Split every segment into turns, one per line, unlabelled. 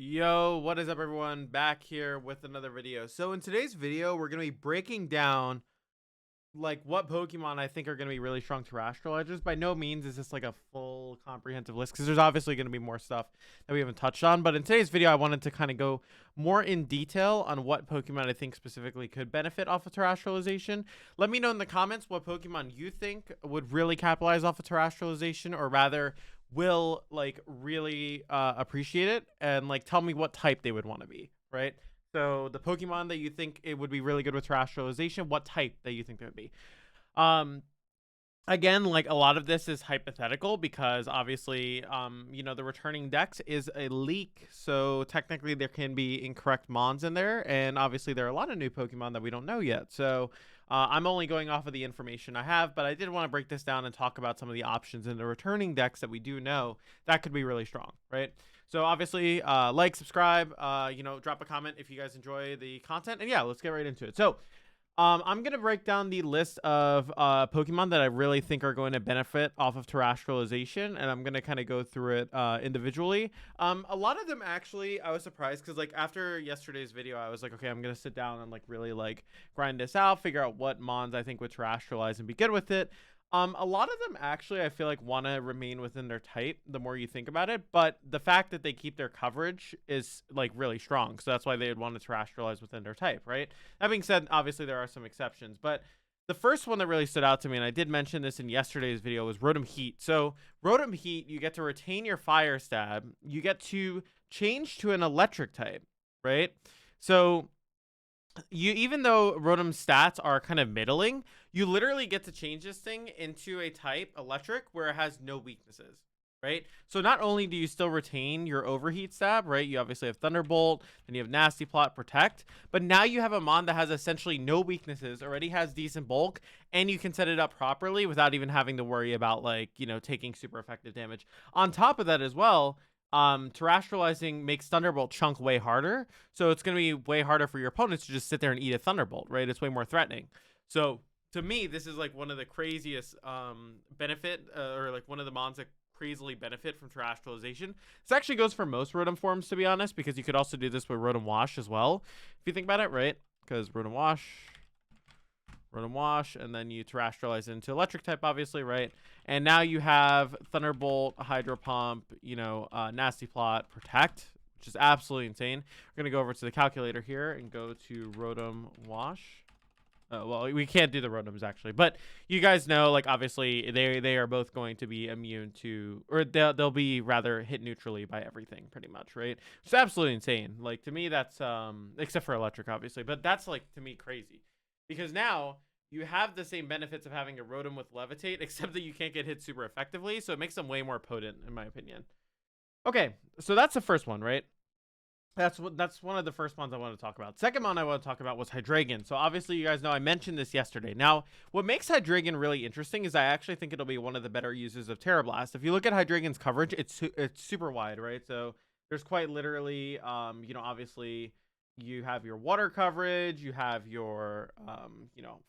Yo, what is up everyone? Back here with another video. So in today's video, we're going to be breaking down like what Pokemon I think are going to be really strong terrestrial edges. By no means is this like a full comprehensive list because there's obviously going to be more stuff that we haven't touched on. But in today's video, I wanted to kind of go more in detail on what Pokemon I think specifically could benefit off of terrestrialization. Let me know in the comments what Pokemon you think would really capitalize off of terrestrialization, or rather will like really appreciate it, and like tell me what type they would want to be, right? So the Pokemon that you think it would be really good with terrestrialization, what type that you think they would be. Um, Again, like a lot of this is hypothetical because obviously, the returning dex is a leak. So technically there can be incorrect mons in there. And obviously there are a lot of new Pokemon that we don't know yet. So I'm only going off of the information I have, but I did want to break this down and talk about some of the options in the returning dex that we do know that could be really strong, right? So obviously, like, subscribe, drop a comment if you guys enjoy the content. And yeah, let's get right into it. So I'm going to break down the list of Pokemon that I really think are going to benefit off of terrestrialization, and I'm going to kind of go through it individually. A lot of them, actually, I was surprised because, like, after yesterday's video, I was like, okay, I'm going to sit down and, like, really, like, grind this out, figure out what Mons I think would terrestrialize and be good with it. A lot of them actually, I feel like, want to remain within their type the more you think about it, but the fact that they keep their coverage is like really strong, so that's why they would want to terrestrialize within their type, right? That being said, obviously there are some exceptions, but the first one that really stood out to me, and I did mention this in yesterday's video, was Rotom Heat. So Rotom Heat, you get to retain your Fire Stab, you get to change to an electric type, right? So even though Rotom's stats are kind of middling, you literally get to change this thing into a type electric where it has no weaknesses, right? So not only do you still retain your overheat stab, right? You obviously have Thunderbolt, then you have Nasty Plot, Protect, but now you have a mon that has essentially no weaknesses, already has decent bulk, and you can set it up properly without even having to worry about taking super effective damage. On top of that as well, terrestrializing makes Thunderbolt chunk way harder, so it's going to be way harder for your opponents to just sit there and eat a Thunderbolt, right? It's way more threatening. So to me, this is like one of the craziest benefit, or like one of the mons that crazily benefit from terrestrialization. This actually goes for most Rotom forms, to be honest, because you could also do this with Rotom Wash as well, if you think about it, right? Because Rotom Wash, and then you terrestrialize into electric type, obviously, right? And now you have Thunderbolt, Hydro Pump, Nasty Plot, Protect, which is absolutely insane. We're gonna go over to the calculator here and go to Rotom Wash. Well, we can't do the Rotoms actually, but you guys know, like, obviously they are both going to be immune to, or they'll be rather hit neutrally by everything, pretty much, right? It's absolutely insane. Like, to me, that's except for electric, obviously, but that's, like, to me, crazy, because now you have the same benefits of having a Rotom with Levitate, except that you can't get hit super effectively, so it makes them way more potent, in my opinion. Okay, so that's the first one, right? That's one of the first ones I want to talk about. Second one I want to talk about was Hydreigon. So obviously you guys know I mentioned this yesterday. Now, what makes Hydreigon really interesting is I actually think it'll be one of the better uses of Terra Blast. If you look at Hydreigon's coverage, it's super wide, right? So there's quite literally, obviously you have your water coverage, you have your,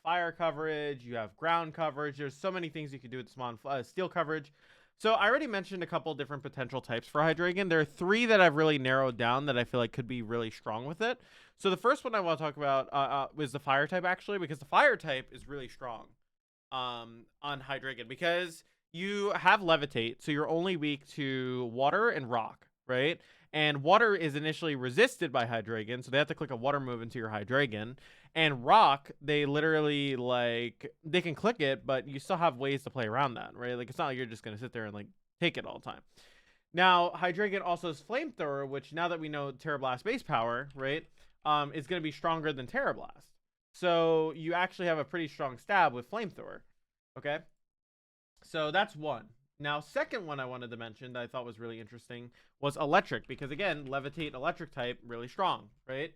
fire coverage, you have ground coverage. There's so many things you can do with this steel coverage. So I already mentioned a couple different potential types for Hydreigon. There are three that I've really narrowed down that I feel like could be really strong with it. So the first one I want to talk about is the fire type, actually, because the fire type is really strong on Hydreigon because you have Levitate, so you're only weak to water and rock, right? And water is initially resisted by Hydreigon, so they have to click a water move into your Hydreigon. And rock, they literally, like, they can click it, but you still have ways to play around that, right? Like, it's not like you're just going to sit there and, like, take it all the time. Now, Hydreigon also has Flamethrower, which, now that we know Terra Blast base power, right, is going to be stronger than Terra Blast. So you actually have a pretty strong stab with Flamethrower, okay? So that's one. Now, second one I wanted to mention that I thought was really interesting was Electric, because, again, Levitate Electric type, really strong, right?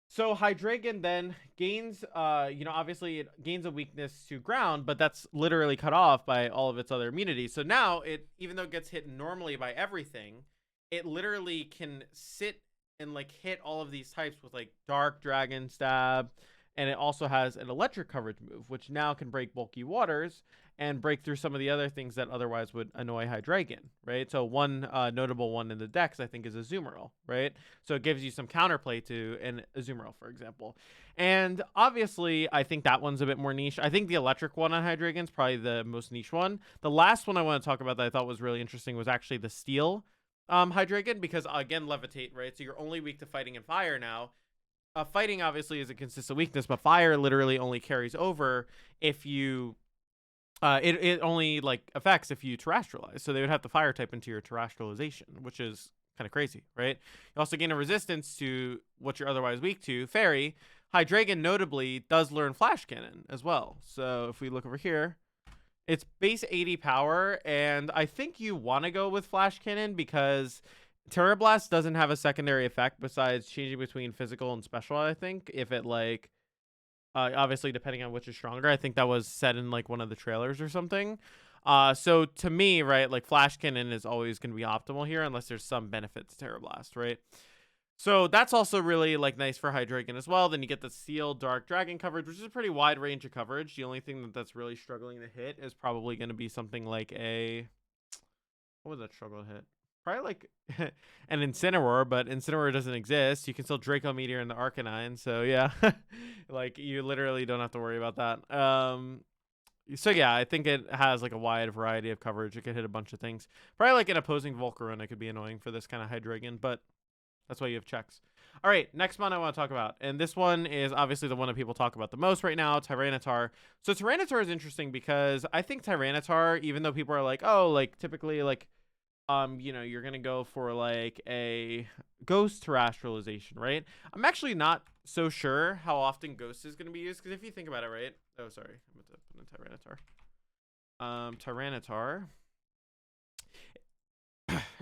So Hydreigon then gains, obviously it gains a weakness to ground, but that's literally cut off by all of its other immunities. So now it, even though it gets hit normally by everything, it literally can sit and, like, hit all of these types with, like, Dark Dragon Stab and it also has an electric coverage move, which now can break bulky waters and break through some of the other things that otherwise would annoy Hydreigon, right? So one notable one in the dex, I think, is Azumarill, right? So it gives you some counterplay to an Azumarill, for example. And obviously, I think that one's a bit more niche. I think the electric one on Hydreigon is probably the most niche one. The last one I want to talk about that I thought was really interesting was actually the steel Hydreigon, because again, levitate, right? So you're only weak to fighting and fire now. Fighting obviously is a consistent weakness, but fire literally only carries over if you it only like affects if you terrestrialize. So they would have the fire type into your terrestrialization, which is kind of crazy, right? You also gain a resistance to what you're otherwise weak to. Fairy, Hydreigon notably does learn Flash Cannon as well. So if we look over here, it's base 80 power, and I think you want to go with Flash Cannon because Terra Blast doesn't have a secondary effect besides changing between physical and special, I think. If it like obviously depending on which is stronger. I think that was said in like one of the trailers or something. So to me, right, like Flash Cannon is always going to be optimal here unless there's some benefit to Terra Blast, right? So that's also really like nice for Hydreigon as well. Then you get the Steel Dark Dragon coverage, which is a pretty wide range of coverage. The only thing that's really struggling to hit is probably going to be something like a, what was that struggle to hit? Probably like an Incineroar, but Incineroar doesn't exist. You can still Draco Meteor in the Arcanine, so yeah. Like you literally don't have to worry about that. So yeah, I think it has like a wide variety of coverage. It could hit a bunch of things. Probably like an opposing Volcarona could be annoying for this kind of Hydreigon, but that's why you have checks. All right, next one I want to talk about, and this one is obviously the one that people talk about the most right now, Tyranitar. So Tyranitar is interesting because I think Tyranitar, even though people are like, oh, like typically like you know, you're gonna go for like a ghost terrestrialization, right? I'm actually not so sure how often ghost is gonna be used, because if you think about it, right? Oh, sorry, I'm about to put in Tyranitar.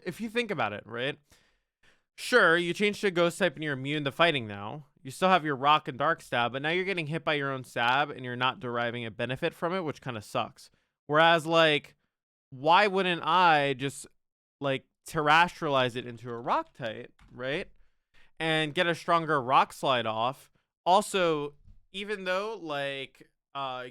If you think about it, right? Sure, you changed to a ghost type and you're immune to fighting now. You still have your rock and dark stab, but now you're getting hit by your own stab and you're not deriving a benefit from it, which kind of sucks. Whereas, like, why wouldn't I just like terrestrialize it into a rock type, right? And get a stronger rock slide off. Also, even though like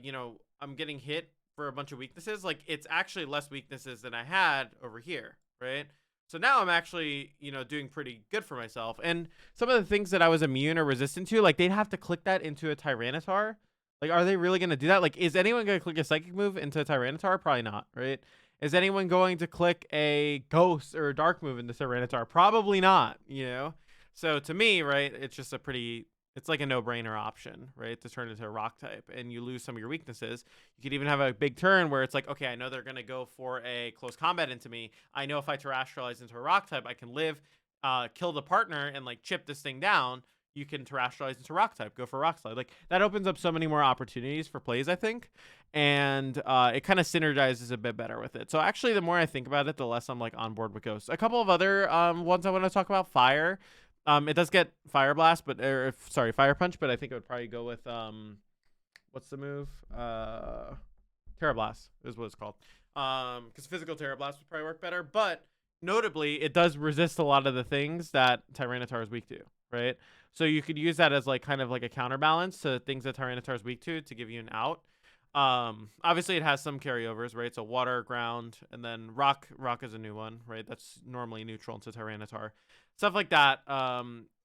you know, I'm getting hit for a bunch of weaknesses, like it's actually less weaknesses than I had over here, right? So now I'm actually, you know, doing pretty good for myself. And some of the things that I was immune or resistant to, like they'd have to click that into a Tyranitar. Like, are they really going to do that? Like, is anyone going to click a psychic move into a Tyranitar? Probably not, right? Is anyone going to click a ghost or a dark move into Tyranitar? Probably not, you know? So to me, right, it's just a pretty, it's like a no-brainer option, right, to turn into a rock type, and you lose some of your weaknesses. You could even have a big turn where it's like, okay, I know they're going to go for a close combat into me. I know if I terrestrialize into a rock type, I can live, kill the partner, and like chip this thing down. You can terrestrialize into rock type, go for rock slide. Like that opens up so many more opportunities for plays, I think. And it kind of synergizes a bit better with it. So actually, the more I think about it, the less I'm like on board with ghosts. A couple of other ones I want to talk about. Fire. It does get Fire Blast, but sorry, Fire Punch, but I think it would probably go with what's the move? Terra Blast is what it's called. Because physical Terra Blast would probably work better, but notably, it does resist a lot of the things that Tyranitar is weak to, right? So you could use that as like kind of like a counterbalance to things that Tyranitar is weak to give you an out. Obviously it has some carryovers, right? So water, ground, and then rock. Rock is a new one, right? That's normally neutral into Tyranitar. Stuff like that.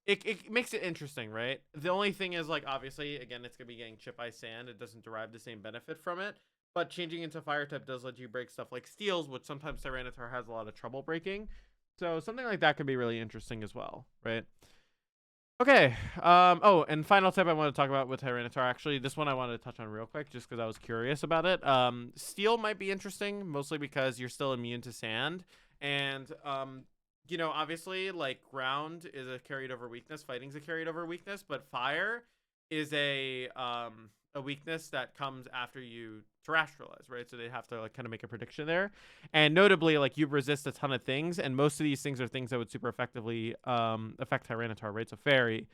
It makes it interesting, right? The only thing is like obviously again it's gonna be getting chip ice sand. It doesn't derive the same benefit from it. But changing into fire type does let you break stuff like steels, which sometimes Tyranitar has a lot of trouble breaking. So something like that could be really interesting as well, right? Okay. Oh, and final tip I want to talk about with Tyranitar. Actually, this one I wanted to touch on real quick just because I was curious about it. Steel might be interesting, mostly because you're still immune to sand. And, you know, obviously, like, ground is a carried over weakness. Fighting's a carried over weakness. But fire is a weakness that comes after you terrestrialize, right? So they have to like kind of make a prediction there. And notably, like you resist a ton of things, and most of these things are things that would super effectively affect Tyranitar, right? So fairy,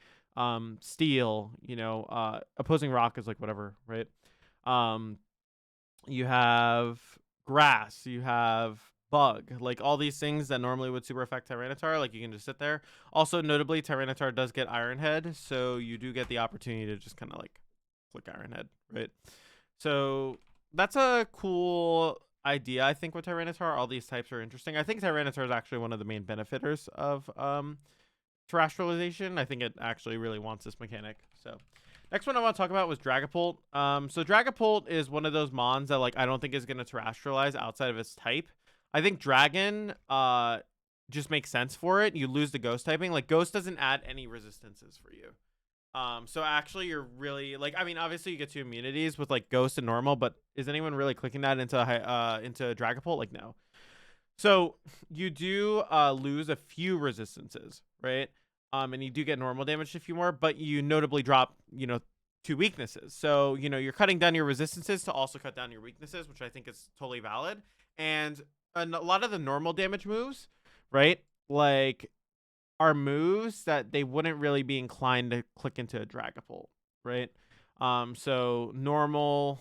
steel, you know, opposing rock is like whatever, right? You have grass, you have bug, like all these things that normally would super affect Tyranitar, like you can just sit there. Also, notably, Tyranitar does get Iron Head, so you do get the opportunity to just kind of like click Iron Head, right? So that's a cool idea, I think, with Tyranitar. All these types are interesting. I think Tyranitar is actually one of the main benefiters of terrestrialization. I think it actually really wants this mechanic. So next one I want to talk about was Dragapult. So Dragapult is one of those mons that like I don't think is going to terrestrialize outside of its type. I think Dragon just makes sense for it. You lose the Ghost typing. Like Ghost doesn't add any resistances for you. So actually you're really like, I mean, obviously you get 2 immunities with like Ghost and normal, but is anyone really clicking that into Dragapult? Like no. So you do lose a few resistances, right? And you do get normal damage a few more, but you notably drop, 2 weaknesses. So, you're cutting down your resistances to also cut down your weaknesses, which I think is totally valid. And a lot of the normal damage moves, right? Like are moves that they wouldn't really be inclined to click into a Dragapult, right? So normal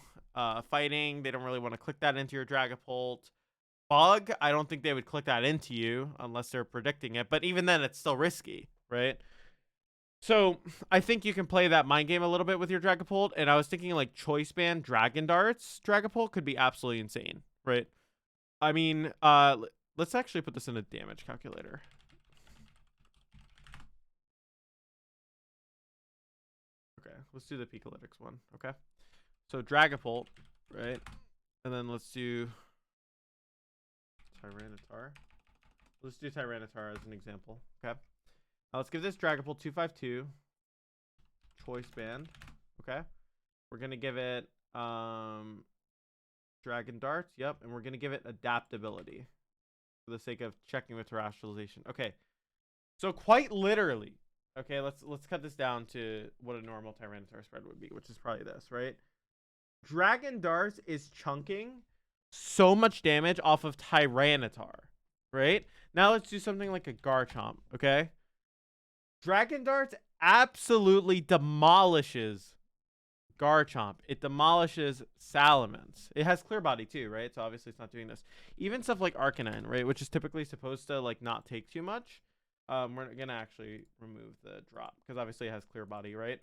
fighting, they don't really want to click that into your Dragapult. Bug, I don't think they would click that into you unless they're predicting it, but even then it's still risky, right? So I think you can play that mind game a little bit with your Dragapult, and I was thinking like Choice Band Dragon Darts Dragapult could be absolutely insane, right? I mean, let's actually put this in a damage calculator. Okay, let's do the Picolytics one, okay? So Dragapult, right? And then let's do Tyranitar. Let's do Tyranitar as an example, okay? Now let's give this Dragapult 252 Choice Band, okay? We're gonna give it Dragon Darts, yep, and we're gonna give it Adaptability for the sake of checking with terrestrialization. Okay, so quite literally, okay, let's cut this down to what a normal Tyranitar spread would be, which is probably this, right? Dragon Darts is chunking so much damage off of Tyranitar, right? Now let's do something like a Garchomp, okay? Dragon Darts absolutely demolishes Garchomp. It demolishes Salamence. It has Clear Body too, right? So obviously it's not doing this. Even stuff like Arcanine, right? Which is typically supposed to like not take too much. We're gonna actually remove the drop because obviously it has Clear Body, right?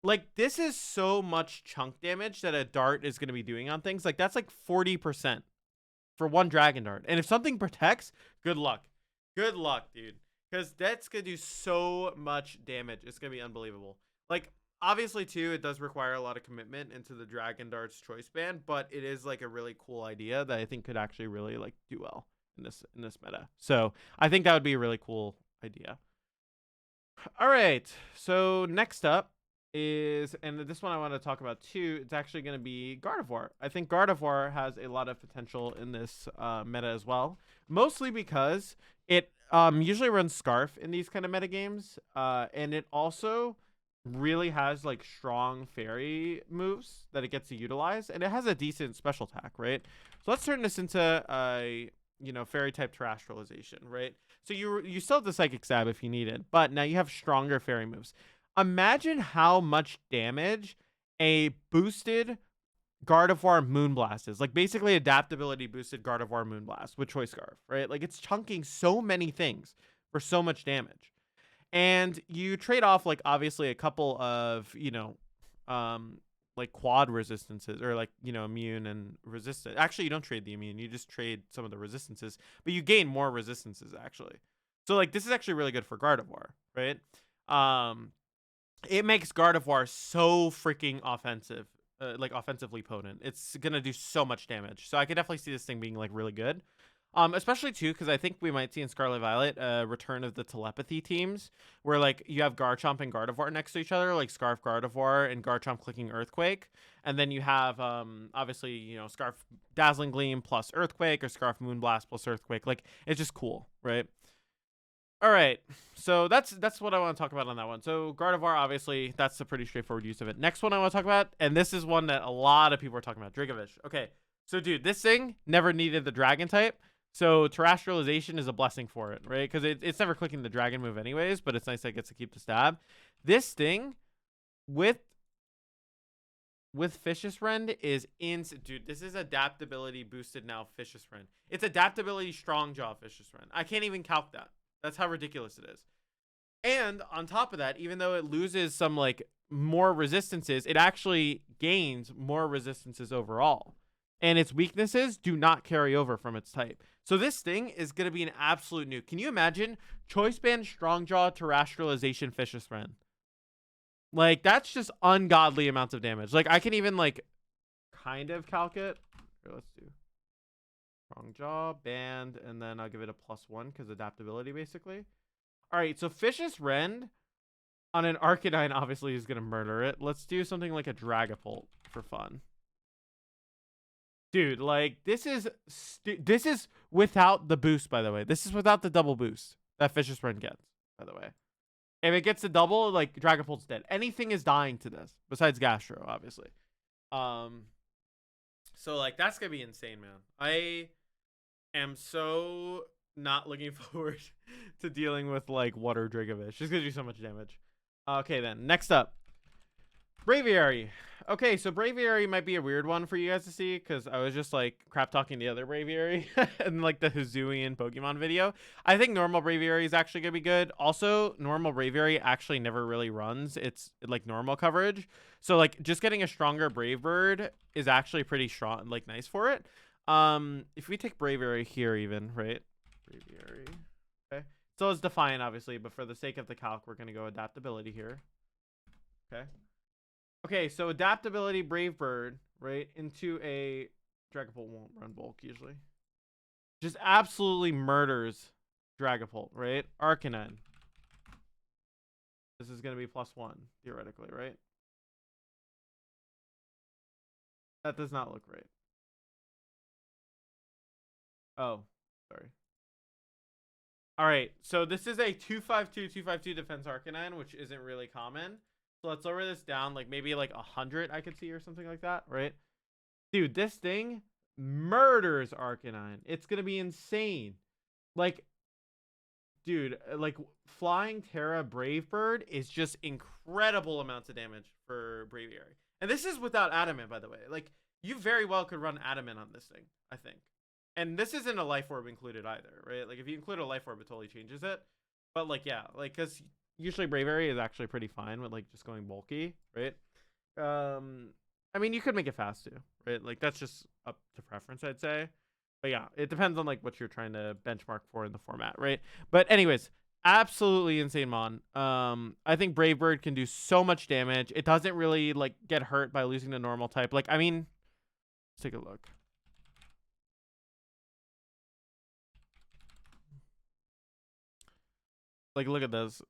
Like this is so much chunk damage that a dart is gonna be doing on things. Like that's like 40% for one Dragon Dart. And if something protects, good luck. Good luck, dude. Because that's gonna do so much damage. It's gonna be unbelievable. Like obviously too, it does require a lot of commitment into the Dragon Darts Choice Band, but it is like a really cool idea that I think could actually really like do well in this meta. So I think that would be a really cool idea. All right, so next up is, and this one I want to talk about too, it's actually going to be Gardevoir. I think Gardevoir has a lot of potential in this meta as well, mostly because it usually runs Scarf in these kind of meta games, and it also really has like strong fairy moves that it gets to utilize, and it has a decent special attack, right? So let's turn this into a fairy type terrestrialization, right? So you still have the Psychic Stab if you need it, but now you have stronger fairy moves. Imagine how much damage a boosted Gardevoir Moonblast is. Like basically adaptability boosted Gardevoir Moonblast with Choice Scarf, right? Like it's chunking so many things for so much damage. And you trade off like obviously a couple of, like quad resistances or like, immune and resistant. Actually, you don't trade the immune. You just trade some of the resistances, but you gain more resistances actually. So like this is actually really good for Gardevoir, right? It makes Gardevoir so freaking offensive, like offensively potent. It's going to do so much damage. So I could definitely see this thing being like really good. Especially too, because I think we might see in Scarlet Violet a return of the telepathy teams where like you have Garchomp and Gardevoir next to each other, like Scarf Gardevoir and Garchomp clicking Earthquake. And then you have obviously, Scarf Dazzling Gleam plus Earthquake or Scarf Moonblast plus Earthquake. Like it's just cool, right? All right, so that's what I want to talk about on that one. So Gardevoir, obviously, that's a pretty straightforward use of it. Next one I want to talk about, and this is one that a lot of people are talking about, Dracovish. Okay, so dude, this thing never needed the dragon type, so terrestrialization is a blessing for it, right? Because it's never clicking the dragon move anyways, but it's nice that it gets to keep the stab. This thing with Fishious Rend is dude, this is adaptability boosted now Fishious Rend. It's adaptability strong jaw Fishious Rend. I can't even calc that. That's how ridiculous it is. And on top of that, even though it loses some like more resistances, it actually gains more resistances overall. And its weaknesses do not carry over from its type. So this thing is going to be an absolute nuke. Can you imagine Choice Band, Strongjaw, Terrestrialization, Fishious Friend? Like, that's just ungodly amounts of damage. Like, I can even, like, kind of calc it. Here, let's do Strongjaw, Band, and then I'll give it a +1 because adaptability, basically. All right, so Fishious Rend on an Arcanine obviously is going to murder it. Let's do something like a Dragapult for fun. Dude, like, this is without the boost, by the way. This is without the double boost that Fishious Rend gets, by the way. If it gets the double, like, Dragapult's dead. Anything is dying to this, besides Gastro, obviously. So, like, that's going to be insane, man. I am so not looking forward to dealing with, like, Water Dracovish. It's going to do so much damage. Okay, then. Next up. Braviary. Okay, so Braviary might be a weird one for you guys to see because I was just like crap talking the other Braviary in like the Hisuian Pokemon video. I think normal Braviary is actually gonna be good. Also, normal Braviary actually never really runs. It's like normal coverage. So like just getting a stronger Brave Bird is actually pretty strong, like nice for it. If we take Braviary here even, right? Braviary. Okay. So it's Defiant, obviously, but for the sake of the calc, we're gonna go adaptability here. Okay. Okay, so adaptability, Brave Bird, right, into a Dragapult won't run bulk usually. Just absolutely murders Dragapult, right? Arcanine. This is going to be +1, theoretically, right? That does not look right. Oh, sorry. All right, so this is a 252 defense Arcanine, which isn't really common. So let's lower this down, like maybe like 100 I could see or something like that, right? Dude, this thing murders Arcanine. It's going to be insane. Like, dude, like Flying Tera Brave Bird is just incredible amounts of damage for Braviary. And this is without Adamant, by the way. Like, you very well could run Adamant on this thing, I think. And this isn't a Life Orb included either, right? Like, if you include a Life Orb, it totally changes it. But, like, yeah, like, because usually Braviary is actually pretty fine with like just going bulky, right? I mean, you could make it fast too, right? Like that's just up to preference, I'd say. But yeah, it depends on like what you're trying to benchmark for in the format, right? But anyways, absolutely insane mon. I think Brave Bird can do so much damage. It doesn't really like get hurt by losing the normal type. Like, I mean, let's take a look. Like, look at this.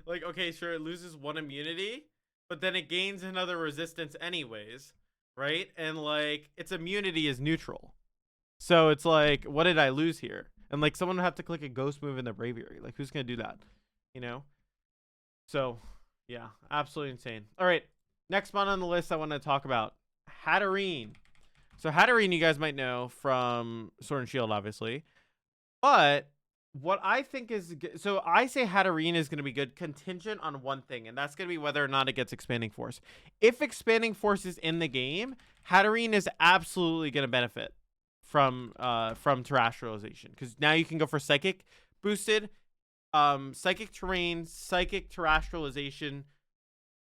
Like, okay, sure, it loses 1 immunity, but then it gains another resistance anyways, right? And like its immunity is neutral, so it's like, what did I lose here? And like someone would have to click a ghost move in the Braviary. Like, who's gonna do that, you know? So yeah, absolutely insane. All right, next one on the list I want to talk about, Hatterine. So Hatterine, you guys might know from Sword and Shield, obviously, but what I think is good, so I say Hatterine is going to be good contingent on one thing, and that's going to be whether or not it gets Expanding Force. If Expanding Force is in the game, Hatterine is absolutely going to benefit from Terrestrialization, because now you can go for Psychic boosted, Psychic Terrain, Psychic Terrestrialization,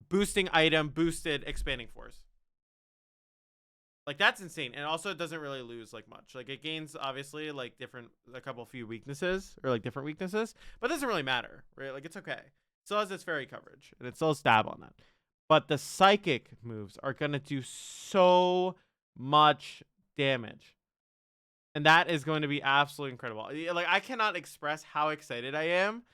boosting item, boosted Expanding Force. Like, that's insane. And also, it doesn't really lose, like, much. Like, it gains, obviously, like, a few weaknesses. Or, like, different weaknesses. But it doesn't really matter, right? Like, it's okay. It still has its fairy coverage. And it still has stab on that. But the psychic moves are going to do so much damage. And that is going to be absolutely incredible. Like, I cannot express how excited I am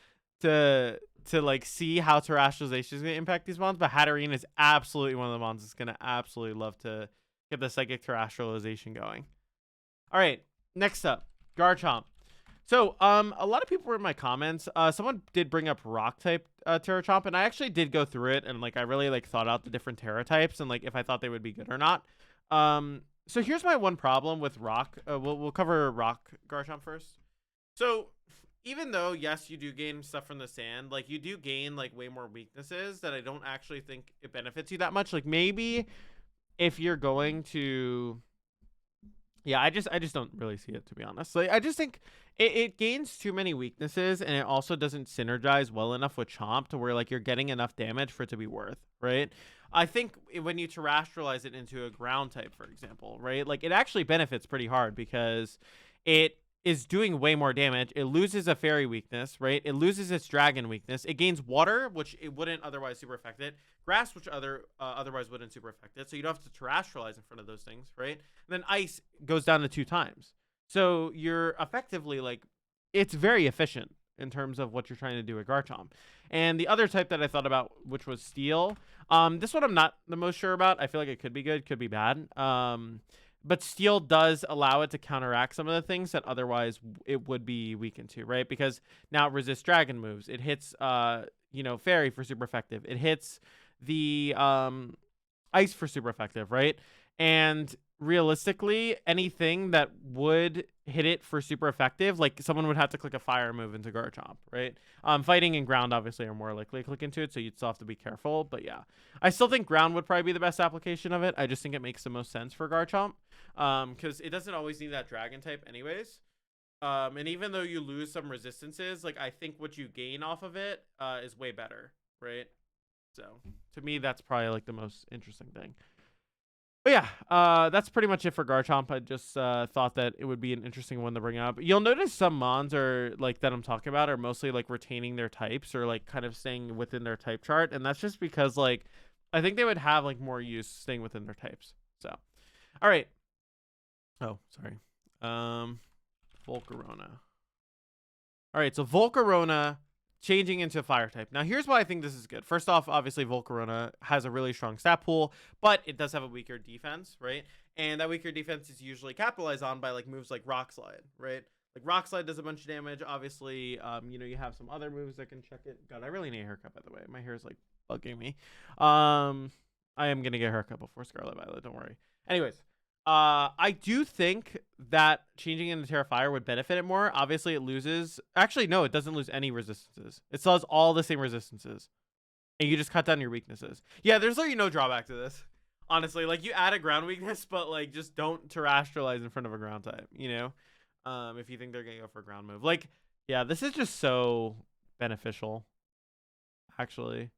to like, see how Terrestrialization is going to impact these mons. But Hatterine is absolutely one of the mons that's going to absolutely love to get the Psychic Terrestrialization going. All right, next up, Garchomp. So, a lot of people were in my comments. Someone did bring up Rock type Terachomp, and I actually did go through it, and like I really like thought out the different Tera types and like if I thought they would be good or not. So here's my one problem with Rock. We'll cover Rock Garchomp first. So even though yes, you do gain stuff from the sand, like you do gain like way more weaknesses that I don't actually think it benefits you that much. Like maybe if you're going to Yeah, I just don't really see it, to be honest. Like, I just think it gains too many weaknesses, and it also doesn't synergize well enough with Chomp to where like you're getting enough damage for it to be worth, right? I think when you terrestrialize it into a ground type, for example, right? Like it actually benefits pretty hard because it is doing way more damage. It loses a fairy weakness, right? It loses its dragon weakness. It gains water, which it wouldn't otherwise super affect it. Grass, which otherwise wouldn't super affect it. So you don't have to terrestrialize in front of those things, right? And then ice goes down to 2 times. So you're effectively like, it's very efficient in terms of what you're trying to do with Garchomp. And the other type that I thought about, which was Steel, this one I'm not the most sure about. I feel like it could be good, could be bad. But Steel does allow it to counteract some of the things that otherwise it would be weakened to, right? Because now it resists dragon moves. It hits, Fairy for super effective. It hits the Ice for super effective, right? And realistically, anything that would hit it for super effective, like someone would have to click a fire move into Garchomp, right? Fighting and ground obviously are more likely to click into it, so you'd still have to be careful. But yeah, I still think ground would probably be the best application of it. I just think it makes the most sense for Garchomp, because it doesn't always need that dragon type anyways. And even though you lose some resistances, like I think what you gain off of it is way better, right? So to me, that's probably like the most interesting thing. But yeah, that's pretty much it for Garchomp. I just thought that it would be an interesting one to bring up. You'll notice some mons are like that I'm talking about are mostly like retaining their types or like kind of staying within their type chart, and that's just because like I think they would have like more use staying within their types. So, all right. Oh, sorry. Volcarona. All right, so Volcarona changing into fire type. Now, here's why I think this is good. First off, obviously, Volcarona has a really strong stat pool, but it does have a weaker defense, right? And that weaker defense is usually capitalized on by like moves like Rock Slide, right? Like Rock Slide does a bunch of damage. Obviously, you have some other moves that can check it. God, I really need a haircut, by the way. My hair is like bugging me. I am gonna get a haircut before Scarlet Violet. Don't worry. Anyways, I do think that changing into Tera Fire would benefit it more. Obviously, it loses. Actually, no, it doesn't lose any resistances. It still has all the same resistances, and you just cut down your weaknesses. Yeah, there's literally no drawback to this. Honestly, like you add a ground weakness, but like just don't terrestrialize in front of a ground type. If you think they're gonna go for a ground move, like yeah, this is just so beneficial. Actually.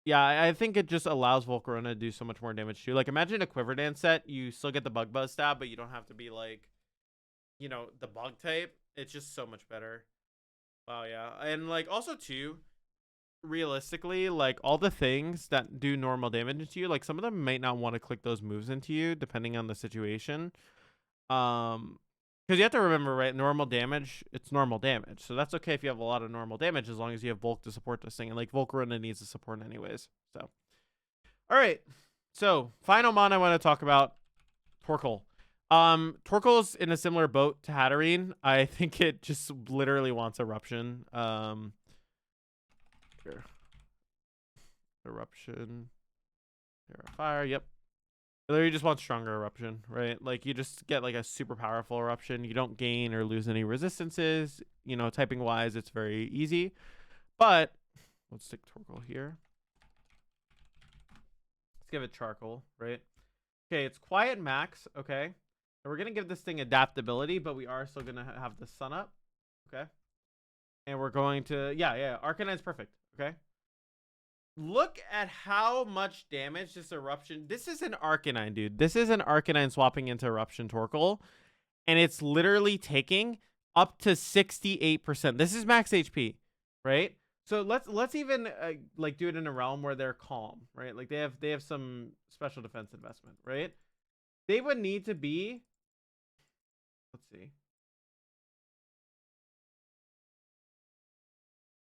Yeah, I think it just allows Volcarona to do so much more damage too. Like, imagine a Quiver Dance set. You still get the Bug Buzz stab, but you don't have to be like, the bug type. It's just so much better. Wow, yeah. And like also too, realistically, like all the things that do normal damage into you, like some of them might not want to click those moves into you depending on the situation. Because you have to remember, right? Normal damage, it's normal damage. So that's okay if you have a lot of normal damage as long as you have bulk to support this thing. And like Volcarona needs the support anyways. So, all right. So final mon I want to talk about, Torkoal. Torkoal's in a similar boat to Hatterine. I think it just literally wants eruption. Here. Eruption. Fire. Yep. Literally just want stronger eruption, right? Like you just get like a super powerful eruption. You don't gain or lose any resistances. Typing wise, it's very easy. But let's stick Torkoal here. Let's give it charcoal, right? Okay, it's quiet max. Okay. And we're gonna give this thing adaptability, but we are still gonna have the sun up. Okay. And we're going to Arcanine's perfect. Okay. Look at how much damage this eruption. This is an Arcanine, dude. This is an Arcanine swapping into Eruption Torkoal, and it's literally taking up to 68%. This is max HP, right? So let's even like do it in a realm where they're calm, right? Like they have some special defense investment, right? They would need to be. Let's see.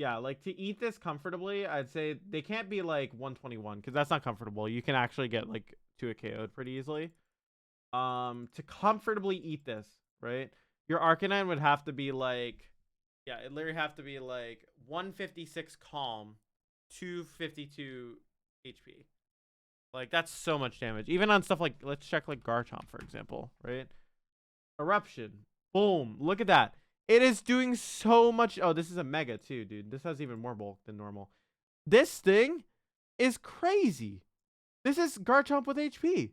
Yeah, like to eat this comfortably, I'd say they can't be like 121 because that's not comfortable. You can actually get like to a KO'd pretty easily. To comfortably eat this, right? Your Arcanine would have to be like, yeah, it literally have to be like 156 calm, 252 HP. Like that's so much damage. Even on stuff like, let's check like Garchomp, for example, right? Eruption. Boom. Look at that. It is doing so much. Oh, this is a mega too, dude. This has even more bulk than normal. This thing is crazy. This is Garchomp with HP.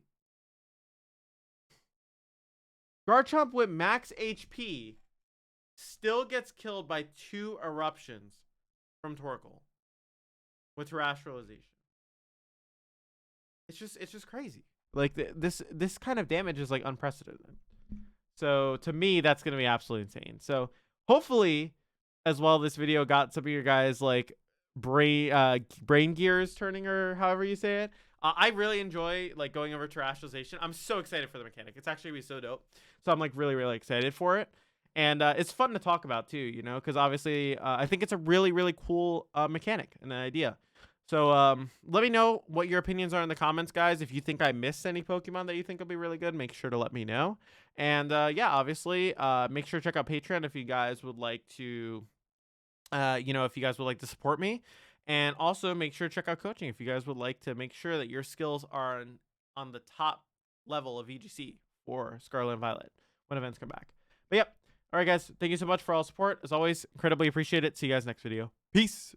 Garchomp with max HP still gets killed by 2 eruptions from Torkoal with terrestrialization. It's just crazy. Like this kind of damage is like unprecedented. So to me, that's gonna be absolutely insane. So hopefully, as well, this video got some of your guys like brain gears turning, or however you say it. I really enjoy like going over terrestrialization. I'm so excited for the mechanic. It's actually gonna be so dope. So I'm like really excited for it. And it's fun to talk about too, you know, because obviously I think it's a really cool mechanic and an idea. So let me know what your opinions are in the comments, guys. If you think I missed any Pokemon that you think will be really good, make sure to let me know. And yeah, obviously, make sure to check out Patreon if you guys would like to, if you guys would like to support me. And also make sure to check out coaching if you guys would like to make sure that your skills are on the top level of VGC for Scarlet and Violet when events come back. But yep. All right, guys. Thank you so much for all support. As always, incredibly appreciate it. See you guys next video. Peace.